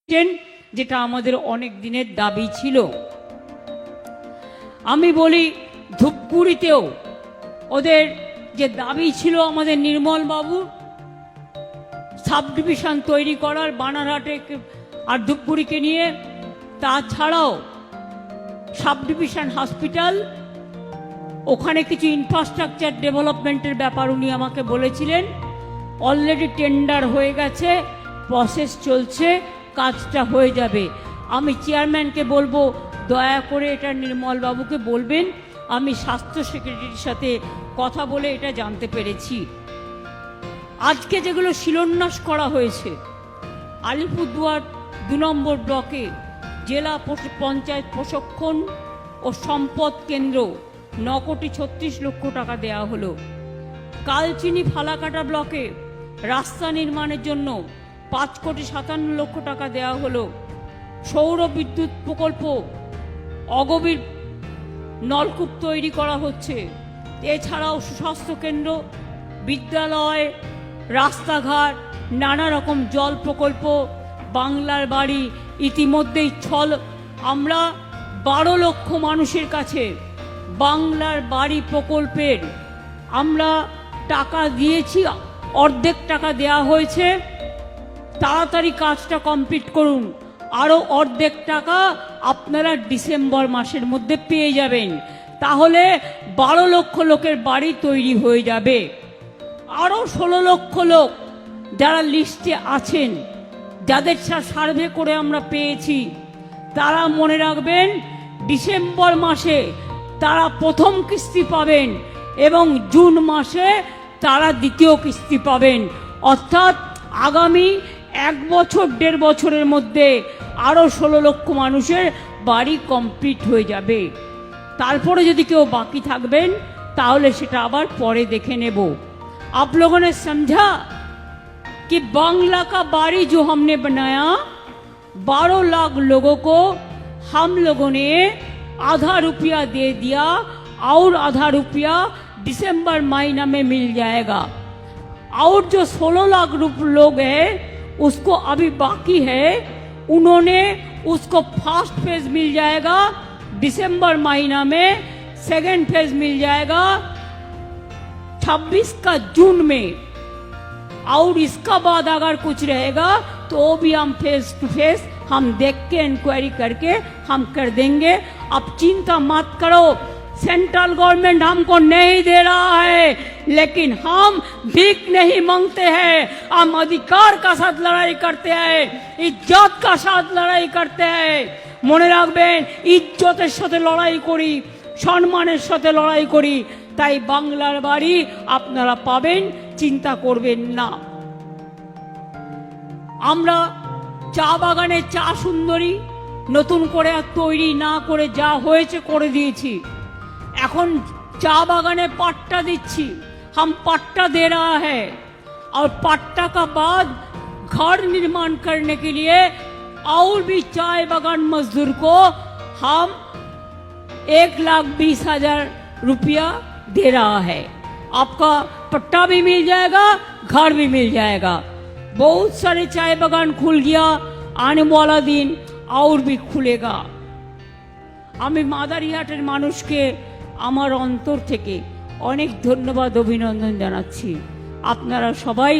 যেটা আমাদের অনেক দিনের দাবি ছিল। আমি বলি ধূপগুড়িতেও ওদের যে দাবি ছিল আমাদের নির্মল বাবু সাব ডিভিশন তৈরি করার বানারহাটে আর ধূপগুড়িকে নিয়ে, তাছাড়াও সাব ডিভিশন হসপিটাল, ওখানে কিছু ইনফ্রাস্ট্রাকচার ডেভেলপমেন্টের ব্যাপার উনি আমাকে বলেছিলেন। অলরেডি টেন্ডার হয়ে গেছে, প্রসেস চলছে, কাজটা হয়ে যাবে। আমি চেয়ারম্যানকে বলবো দয়া করে এটা নির্মল বাবুকে বলবেন। আমি স্বাস্থ্য সেক্রেটারির সাথে কথা বলে এটা জানতে পেরেছি। আজকে যেগুলো শিলান্যাস করা হয়েছে আলিপুরদুয়ার 2 নম্বর ব্লকে জেলা পঞ্চায়েত প্রশিক্ষণ ও সম্পদ কেন্দ্র 9,36,00,000 টাকা দেওয়া হলো। কালচিনি ফালাকাটা ব্লকে রাস্তা নির্মাণের জন্য 5,57,00,000 টাকা দেওয়া হলো। সৌর বিদ্যুৎ প্রকল্প, অগভীর নলকূপ তৈরি করা হচ্ছে। এছাড়াও সুস্বাস্থ্য কেন্দ্র, বিদ্যালয়, রাস্তাঘাট, নানা রকম জল প্রকল্প, বাংলার বাড়ি ইতিমধ্যেই আমরা 12 লক্ষ মানুষের কাছে বাংলার বাড়ি প্রকল্পের আমরা টাকা দিয়েছি। অর্ধেক টাকা দেওয়া হয়েছে, তাড়াতাড়ি কাজটা কমপ্লিট করুন। আরও অর্ধেক টাকা আপনারা ডিসেম্বর মাসের মধ্যে পেয়ে যাবেন, তাহলে 12 লক্ষ লোকের বাড়ি তৈরি হয়ে যাবে। আরও 16 লক্ষ লোক যারা লিস্টে আছেন, যাদের সার্ভে করে আমরা পেয়েছি, তারা মনে রাখবেন ডিসেম্বর মাসে তারা প্রথম কিস্তি পাবেন এবং জুন মাসে তারা দ্বিতীয় কিস্তি পাবেন। অর্থাৎ আগামী 1 বছর 1.5 বছরের মধ্যে আরও 16 লক্ষ মানুষের বাড়ি কমপ্লিট হয়ে যাবে। তারপরে যদি কেউ বাকি থাকবেন তাহলে সেটা আবার পরে দেখে নেব। आप लोगों ने समझा कि बांग्ला का बाड़ी जो हमने बनाया 12 लाख लोगों को हम लोगों ने आधा रुपया दे दिया और आधा रुपया दिसंबर महीना में मिल जाएगा। और जो 16 लाख लोग हैं उसको अभी बाकी है, उन्होंने उसको फर्स्ट फेज मिल जाएगा दिसंबर महीना में, सेकेंड फेज मिल जाएगा 26 का जून में। और इसका बाद अगर कुछ रहेगा तो भी हम फेस टू फेस हम देख के इंक्वायरी करके हम कर देंगे। अब चिंता मत करो, सेंट्रल गवर्नमेंट हमको नहीं दे रहा है, लेकिन हम भीख नहीं मांगते हैं, हम अधिकार का साथ लड़ाई करते हैं, इज्जत का साथ लड़ाई करते हैं। মনে রাখবেন, ইজ্জতের সাথে লড়াই করি, সম্মানের সাথে লড়াই করি, তাই বাংলার বাড়ি আপনারা পাবেন, চিন্তা করবেন না। আমরা চা বাগানে চা সুন্দরী নতুন করে আর তৈরি না করে যা হয়েছে করে দিয়েছি। এখন चा बागाने पट्टा दिच्छी, हम पट्टा दे रहा है और पट्टा का बाद घर निर्माण करने के लिए और भी चाय बागान मजदूर को हम 1,20,000 रुपया दे रहा है। आपका पट्टा भी मिल जाएगा, घर भी मिल जाएगा। बहुत सारे चाय बागान खुल गया, आने वाला दिन और भी खुलेगा। আমি মাদারিহাটের মানুষকে আমার অন্তর থেকে অনেক ধন্যবাদ, অভিনন্দন জানাচ্ছি। আপনারা সবাই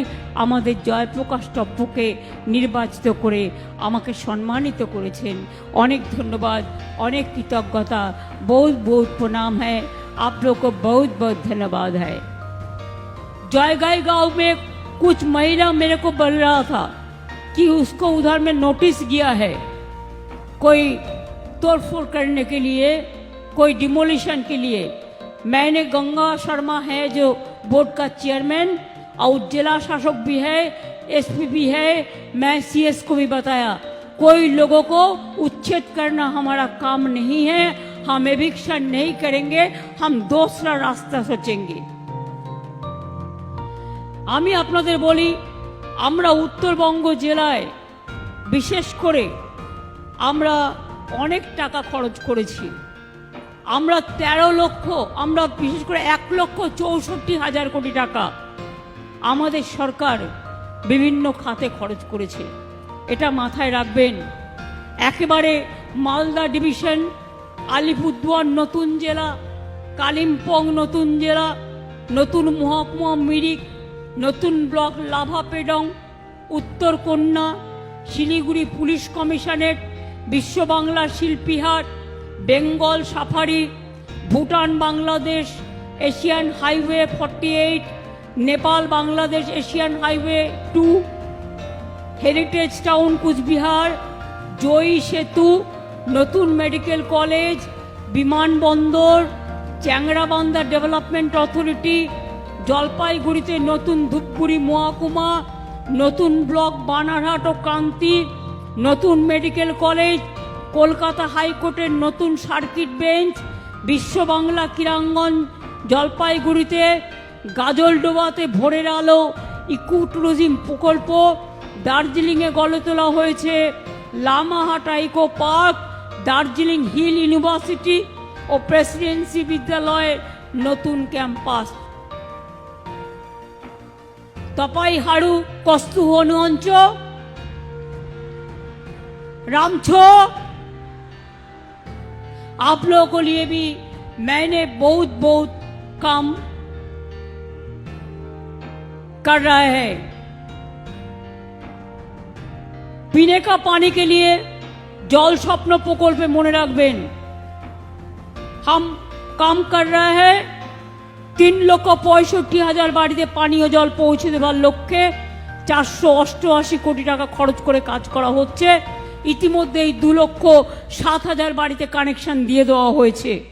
আমাদের জয়প্রকাশ টপ্পকে নির্বাচিত করে আমাকে সম্মানিত করেছেন। অনেক ধন্যবাদ, অনেক কৃতজ্ঞতা, बहुत बहुत प्रणाम है। आप लोग को बहुत बहुत धन्यवाद है। जयगाई गांव में कुछ महिला मेरे को बोल रहा था कि उसको उधर में नोटिस गया है, कोई तोड़फोड़ करने के लिए, कोई डिमोलिशन के लिए। मैंने गंगा शर्मा है जो बोर्ड का चेयरमैन और जिला शासक भी है, एसपी भी है, मैं सीएस को भी बताया कोई लोगों को उच्छेद करना हमारा काम नहीं है, हम एविक्शन नहीं करेंगे, हम दूसरा रास्ता सोचेंगे। আমি আপনাদের বলি, আমরা উত্তরবঙ্গ জেলায় বিশেষ করে আমরা অনেক টাকা খরচ করেছি। আমরা 13 লক্ষ, আমরা বিশেষ করে 1,64,000 কোটি টাকা আমাদের সরকার বিভিন্ন খাতে খরচ করেছে। এটা মাথায় রাখবেন। একেবারে মালদা ডিভিশন, আলিপুরদুয়ার নতুন জেলা, কালিম্পং নতুন জেলা, নতুন মহকুমা মিরিক, নতুন ব্লক লাভাপেডং, উত্তর কন্যা, Siliguri police commissionerate, Biswa Bangla Shilpihat, Bengal safari, Bhutan Bangladesh Asian highway 48, Nepal Bangladesh Asian highway 2, heritage town Cooch Behar, Joyee Setu, নতুন মেডিকেল কলেজ, বিমানবন্দর, চ্যাংরাবান্ধা ডেভেলপমেন্ট অথরিটি, জলপাইগুড়িতে নতুন ধূপগুড়ি মহকুমা, নতুন ব্লক বানারহাট ও ক্রান্তি, নতুন মেডিকেল কলেজ, কলকাতা হাইকোর্টের নতুন সার্কিট বেঞ্চ, বিশ্ব বাংলা ক্রীড়াঙ্গন জলপাইগুড়িতে, গাজলডোবাতে ভোরের আলো ইকো ট্যুরিজম প্রকল্প, দার্জিলিংয়ে গড়ে তোলা হয়েছে Lamahatta eco park, Darjeeling hill university ও প্রেসিডেন্সি বিদ্যালয়ের নতুন ক্যাম্পাস, तपाई-हाड़ू कस्तुहनुअंच रामछो। आप लोगों को लिए भी मैंने बहुत बहुत काम कर रहा है। पीने का पानी के लिए जल स्वप्न प्रकल्प मने रखबेन, हम काम कर रहे हैं। 3,65,000 বাড়িতে পানীয় জল পৌঁছে দেওয়ার লক্ষ্যে 488 কোটি টাকা খরচ করে কাজ করা হচ্ছে। ইতিমধ্যেই 2,07,000 বাড়িতে কানেকশন দিয়ে দেওয়া হয়েছে।